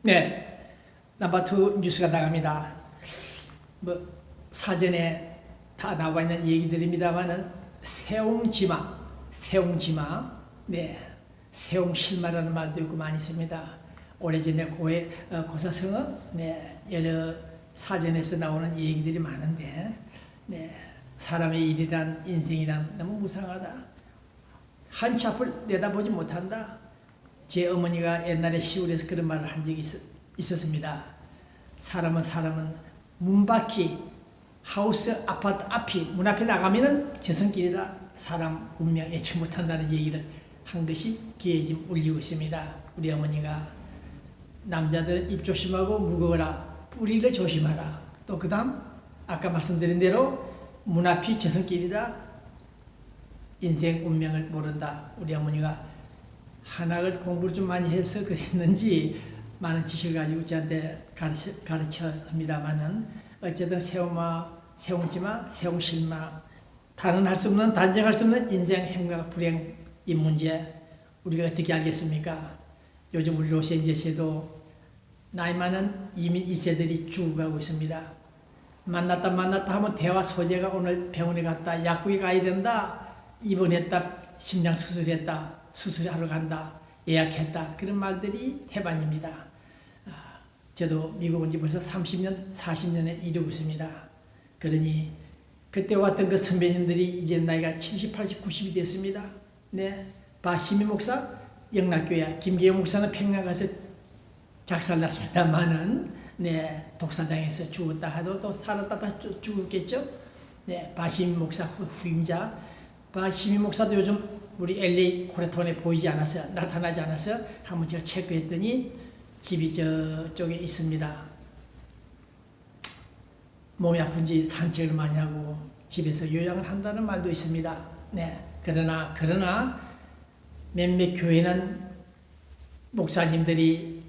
네, 넘버2 뉴스가 나갑니다. 사전에 다 나와 있는 얘기들입니다만은 세옹지마, 네, 세옹실마라는 말도 있고 많이 있습니다. 오래전에 고사성어, 네, 여러 사전에서 나오는 얘기들이 많은데, 네, 사람의 일이란 인생이란 너무 무상하다. 한 치 앞을 내다보지 못한다. 제 어머니가 옛날에 시골에서 그런 말을 한 적이 있었습니다. 사람은 문밖이 하우스 아파트 앞이 문 앞에 나가면은 저승길이다. 사람 운명 예측 못한다는 얘기를 한 것이 귀에 지금 울리고 있습니다. 우리 어머니가 남자들 입 조심하고 무거워라. 뿌리를 조심하라. 또 그 다음 아까 말씀드린 대로 문 앞이 저승길이다. 인생 운명을 모른다. 우리 어머니가 한학을 공부를 좀 많이 해서 그랬는지 많은 지식을 가지고 저한테 가르쳤습니다만은 어쨌든 세옹지마, 세옹실마, 단정할 수 없는 인생 행과 불행 이 문제 우리가 어떻게 알겠습니까? 요즘 우리 로스앤젤레스에도 나이 많은 이민 1세들이 죽어가고 있습니다. 만났다 하면 대화 소재가 오늘 병원에 갔다, 약국에 가야 된다, 입원했다, 심장 수술했다, 수술하러 간다, 예약했다, 그런 말들이 태반입니다. 저도 미국 온 지 벌써 30년, 40년에 이르고 있습니다. 그러니 그때 왔던 그 선배님들이 이제 나이가 70, 80, 90이 됐습니다. 네, 바히미 목사 영락교회, 김계영 목사는 평양 가서 작살났습니다만은 네, 독사당해서 죽었다 하도 또 살았다 다시 죽었겠죠. 네, 바히미 목사 후임자, 바히미 목사도 요즘 우리 LA 코레톤에 나타나지 않아서 한번 제가 체크했더니 집이 저쪽에 있습니다. 몸이 아픈지 산책을 많이 하고 집에서 요양을 한다는 말도 있습니다. 네, 그러나 몇몇 교회는 목사님들이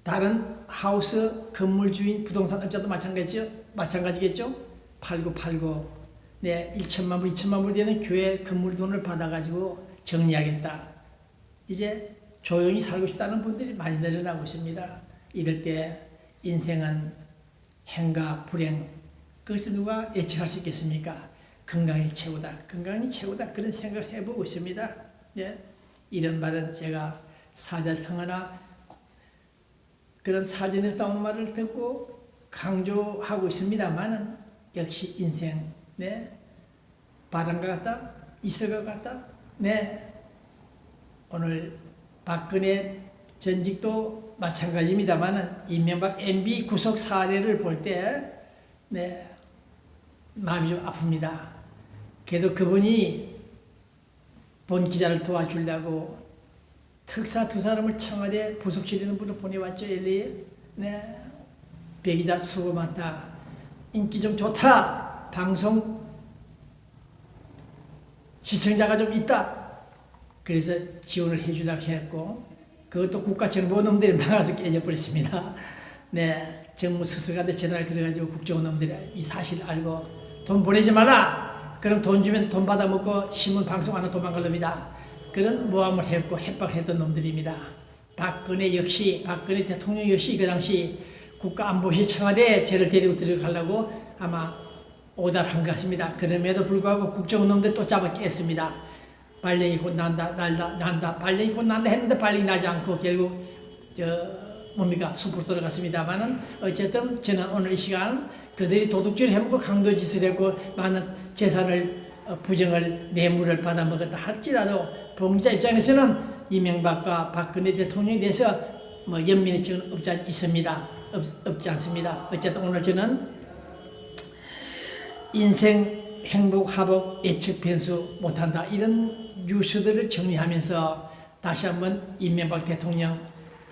다른 하우스 건물 주인 부동산 업자도 마찬가지겠죠. 팔고 네, 1천만 불, 2천만 불 되는 교회 건물 돈을 받아가지고 정리하겠다. 이제 조용히 살고 싶다는 분들이 많이 늘어나고 있습니다. 이럴 때 인생은 행과 불행, 그것을 누가 예측할 수 있겠습니까? 건강이 최고다. 그런 생각을 해보고 있습니다. 예? 이런 말은 제가 사자성어나 그런 사전에서 나온 말을 듣고 강조하고 있습니다만은 역시 인생, 네, 바람과 같다, 이슬과 같다. 네, 오늘 박근혜 전직도 마찬가지입니다만은 이명박 MB 구속 사례를 볼 때 네, 마음이 좀 아픕니다. 그래도 그분이 본 기자를 도와주려고 특사 2사람을 청와대 부속실리는 분을 보내왔죠. LA에. 네, 배 기자 수고 많다. 인기 좀 좋다. 방송 시청자가 좀 있다. 그래서 지원을 해주려고 했고, 그것도 국가정보원놈들이 막아서 깨져버렸습니다. 네, 정무수석한테 전화를 걸어가지고 국정원놈들이 이 사실 알고 돈 보내지 마라. 그럼 돈 주면 돈 받아먹고 신문 방송 안 하고 도망갈 놈이다. 그런 모함을 했고 협박을 했던 놈들입니다. 박근혜 대통령 역시 그 당시 국가안보실 청와대에 저를 데리고 들어가려고 아마 오달한 것 같습니다. 그럼에도 불구하고 국정원 놈들 또 잡아 깼습니다. 발령이 곧 난다. 발령이 곧 난다 했는데 발령이 나지 않고 결국 숲으로 돌아갔습니다만은 어쨌든 저는 오늘 이 시간 그들이 도둑질을 해먹고 강도짓을 했고 많은 재산을 부정을 뇌물을 받아먹었다 할지라도 범죄자 입장에서는 이명박과 박근혜 대통령에 대해서 연민의 증은 없지 않습니다. 어쨌든 오늘 저는 인생 행복 화복 예측 변수 못한다 이런 뉴스들을 정리하면서 다시 한번 이명박 대통령,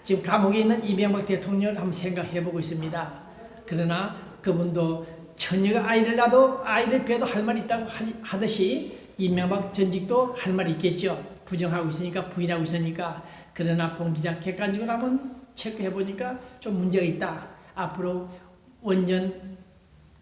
지금 감옥에 있는 이명박 대통령을 한번 생각해보고 있습니다. 그러나 그분도 처녀가 아이를 낳아도 아이를 배도 할 말이 있다고 하듯이 이명박 전직도 할 말이 있겠죠. 부정하고 있으니까, 부인하고 있으니까. 그러나 봉 기자 객관적으로 한번 체크해보니까 좀 문제가 있다. 앞으로 원전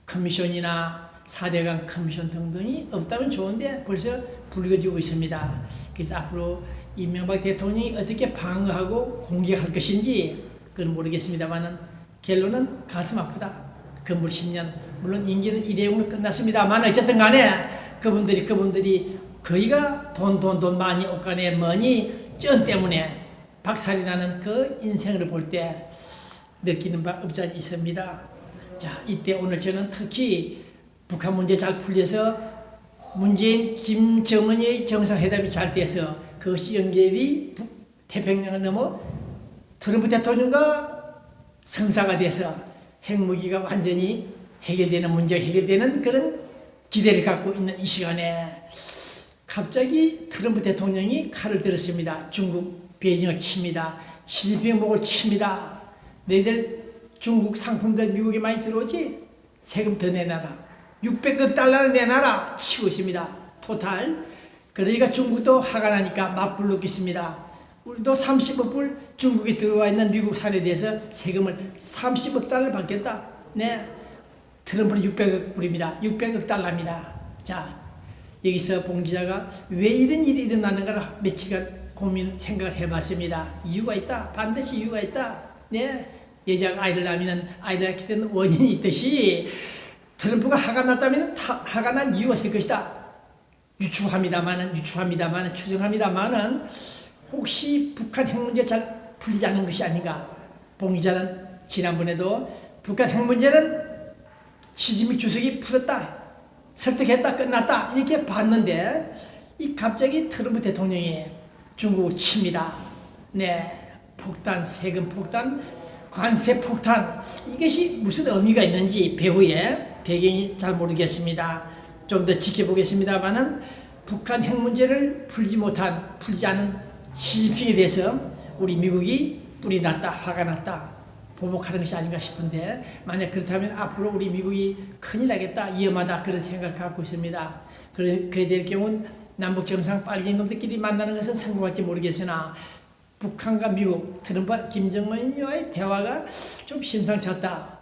커미션이나 4대강 커미션 등등이 없다면 좋은데 벌써 불거지고 있습니다. 그래서 앞으로 이명박 대통령이 어떻게 방어하고 공격할 것인지 그건 모르겠습니다만은 결론은 가슴 아프다. 건물 10년 물론 임기는 일회용으로 끝났습니다만 어쨌든 간에 그분들이 거의가 돈 많이 옷간에 머니 쩐 때문에 박살이 나는 그 인생을 볼 때 느끼는 바 없지 않아 있습니다. 자, 이때 오늘 저는 특히 북한 문제 잘 풀려서 문재인 김정은의 정상회담이 잘 돼서 그것이 연결이 태평양을 넘어 트럼프 대통령과 성사가 돼서 핵무기가 완전히 해결되는 문제가 해결되는 그런 기대를 갖고 있는 이 시간에 갑자기 트럼프 대통령이 칼을 들었습니다. 중국 베이징을 칩니다. 시진핑 목을 칩니다. 너희들 중국 상품들 미국에 많이 들어오지? 세금 더 내놔라. 600억 달러를 내놔라. 치고 있습니다. 토탈. 그러니까 중국도 화가 나니까 맞불 놓겠습니다. 우리도 30억 불 중국에 들어와 있는 미국 산에 대해서 세금을 30억 달러 받겠다. 네. 트럼프는 600억 불입니다. 600억 달러입니다. 자, 여기서 봉 기자가 왜 이런 일이 일어나는가를 며칠간 생각을 해봤습니다. 이유가 있다. 반드시 이유가 있다. 네. 여자가 아이를 낳으면 아이를 낳게 되는 원인이 있듯이 트럼프가 화가 났다면 화가 난 이유가 있을 것이다. 추정합니다만은 혹시 북한 핵 문제 잘 풀리지 않은 것이 아닌가. 봉 기자는 지난번에도 북한 핵 문제는 시진핑 주석이 풀었다, 설득했다, 끝났다 이렇게 봤는데 이 갑자기 트럼프 대통령이 중국을 칩니다. 네, 폭탄, 세금 폭탄, 관세 폭탄, 이것이 무슨 의미가 있는지 배후에 배경이 잘 모르겠습니다. 좀 더 지켜보겠습니다만은 북한 핵 문제를 풀지 않은 시진핑에 대해서 우리 미국이 뿔이 났다, 화가 났다, 보복하는 것이 아닌가 싶은데 만약 그렇다면 앞으로 우리 미국이 큰일 나겠다, 위험하다 그런 생각을 갖고 있습니다. 그래 될 경우는 남북 정상 빨갱이 놈들끼리 만나는 것은 성공할지 모르겠으나 북한과 미국, 트럼프, 김정은과의 대화가 좀 심상찮다.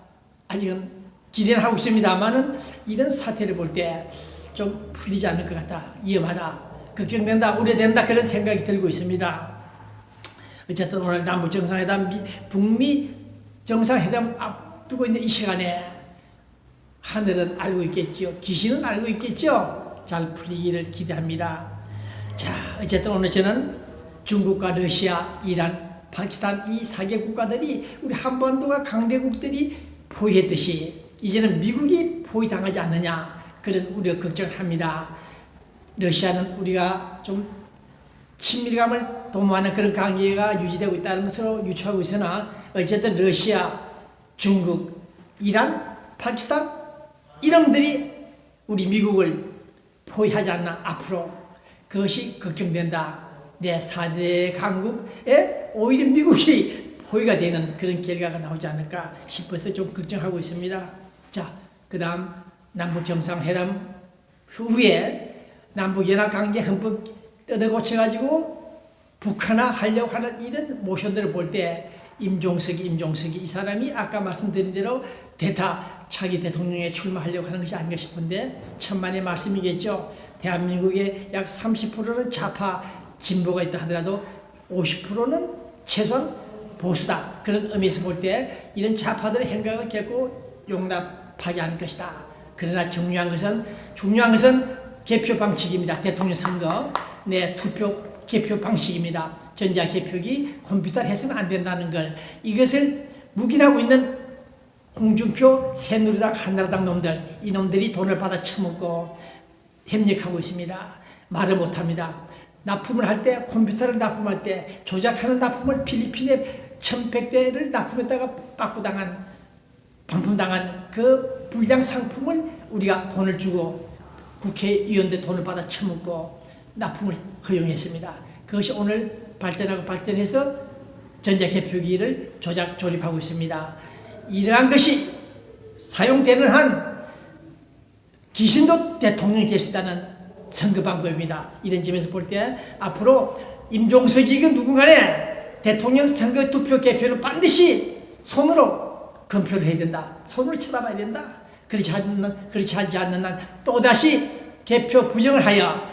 아직은 기대는 하고 있습니다만은 이런 사태를 볼 때 좀 풀리지 않을 것 같다. 위험하다. 걱정된다. 우려된다. 그런 생각이 들고 있습니다. 어쨌든 오늘 남북 정상회담, 북미 정상회담 앞두고 있는 이 시간에 하늘은 알고 있겠죠. 귀신은 알고 있겠죠. 잘 풀리기를 기대합니다. 자, 어쨌든 오늘 저는 중국과 러시아, 이란, 파키스탄 이 4개 국가들이 우리 한반도가 강대국들이 포위했듯이 이제는 미국이 포위당하지 않느냐 그런 우려 걱정을 합니다. 러시아는 우리가 좀 친밀감을 도모하는 그런 관계가 유지되고 있다는 것으로 유추하고 있으나 어쨌든 러시아, 중국, 이란, 파키스탄 이놈들이 우리 미국을 포위하지 않나 앞으로 그것이 걱정된다. 내 4대 강국에 오히려 미국이 포위가 되는 그런 결과가 나오지 않을까 싶어서 좀 걱정하고 있습니다. 자, 그 다음 남북 정상회담 후에 남북연합관계 헌법 뜯어고쳐가지고 북한화 하려고 하는 이런 모션들을 볼 때 임종석이 이 사람이 아까 말씀드린 대로 차기 대통령에 출마하려고 하는 것이 아닌가 싶은데 천만의 말씀이겠죠. 대한민국의 약 30%는 좌파 진보가 있다 하더라도 50%는 최소한 보수다. 그런 의미에서 볼 때 이런 좌파들의 행각은 결코 용납하지 않을 것이다. 그러나 중요한 것은 개표 방식입니다. 대통령 선거, 투표 개표 방식입니다. 전자 개표기 컴퓨터를 해서는 안 된다는 걸 이것을 묵인하고 있는 홍준표, 새누리당, 한나라당 놈들 이놈들이 돈을 받아 처먹고 협력하고 있습니다. 말을 못합니다. 납품을 할 때 컴퓨터를 납품할 때 조작하는 납품을 필리핀에 1100대를 납품했다가 반품당한 그 불량 상품을 우리가 돈을 주고 국회의원들 돈을 받아 처먹고 납품을 허용했습니다. 그것이 오늘 발전해서 전자개표기를 조립하고 있습니다. 이러한 것이 사용되는 한 귀신도 대통령이 될 수 있다는 선거 방법입니다. 이런 점에서 볼 때 앞으로 임종석이건 누군가에 대통령 선거 투표 개표는 반드시 손으로 검표를 해야 된다. 손으로 쳐다봐야 된다. 그렇지 하지 않는 한 또다시 개표 부정을 하여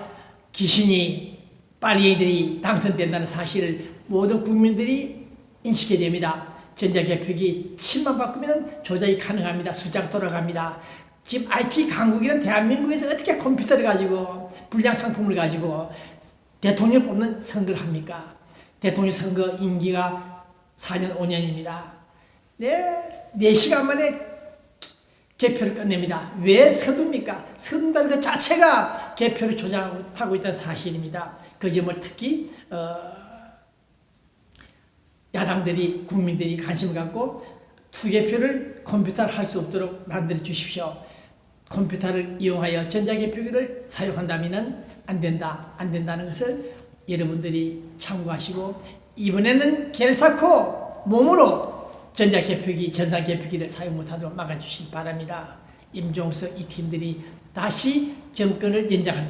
귀신이 빨갱이들이 당선된다는 사실을 모든 국민들이 인식해야 됩니다. 전자개표기 칩만 바꾸면 조작이 가능합니다. 숫자가 돌아갑니다. 지금 IT 강국이란 대한민국에서 어떻게 컴퓨터를 가지고 불량 상품을 가지고 대통령 뽑는 선거를 합니까? 대통령 선거 임기가 4년 5년입니다. 4시간 만에 개표를 끝냅니다. 왜 서둡니까? 서둔다는 것 자체가 개표를 조작하고 있다는 사실입니다. 그 점을 특히 야당들이 국민들이 관심을 갖고 투개표를 컴퓨터를 할 수 없도록 만들어 주십시오. 컴퓨터를 이용하여 전자개표기를 사용한다면 안 된다는 것을 여러분들이 참고하시고 이번에는 결사코 몸으로 전자개표기를 사용 못하도록 막아주시기 바랍니다. 임종석 이 팀들이 다시 정권을 연장할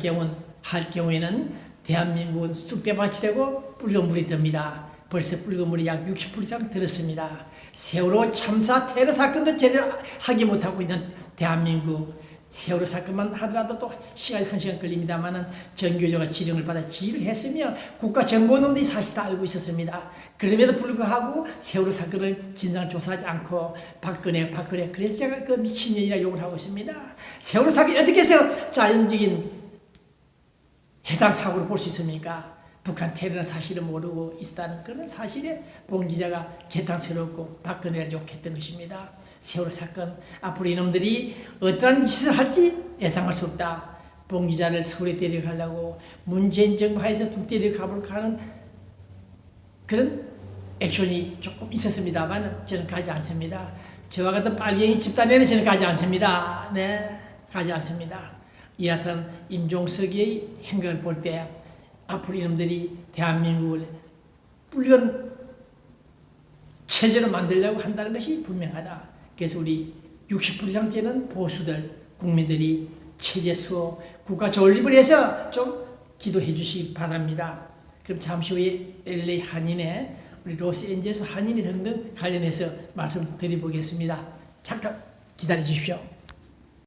경우에는 대한민국은 쑥대밭이 되고 붉은 물이 듭니다. 벌써 붉은 물이 약 60% 이상 들었습니다. 세월호 참사 테러 사건도 제대로 하지 못하고 있는 대한민국, 세월호 사건만 하더라도 또 시간이 1시간 걸립니다만은 정교조가 지령을 받아 지휘를 했으며 국가정보원들이 사실 다 알고 있었습니다. 그럼에도 불구하고 세월호 사건을 진상을 조사하지 않고 박근혜 그래서 제가 그 미친년이라 욕을 하고 있습니다. 세월호 사건이 어떻게 해서 자연적인 해상사고를 볼 수 있습니까? 북한 테러는 사실을 모르고 있다는 그런 사실에 봉 기자가 개탄스럽고 박근혜를 욕했던 것입니다. 세월호 사건 앞으로 이놈들이 어떠한 짓을 할지 예상할 수 없다. 봉 기자를 서울에 데려가려고 문재인 정부 하에서 좀 데려가볼까 하는 그런 액션이 조금 있었습니다만 저는 가지 않습니다. 저와 같은 빨갱이 집단에는 저는 가지 않습니다. 네, 가지 않습니다. 여하튼 임종석의 행각을 볼 때 앞으로 이놈들이 대한민국을 붉은 체제로 만들려고 한다는 것이 분명하다. 그래서 우리 60% 이상 되는 보수들, 국민들이 체제 수호, 국가 존립을 해서 좀 기도해 주시기 바랍니다. 그럼 잠시 후에 LA 한인회, 우리 로스앤젤레스 한인회 등등 관련해서 말씀드려보겠습니다. 잠깐 기다려 주십시오.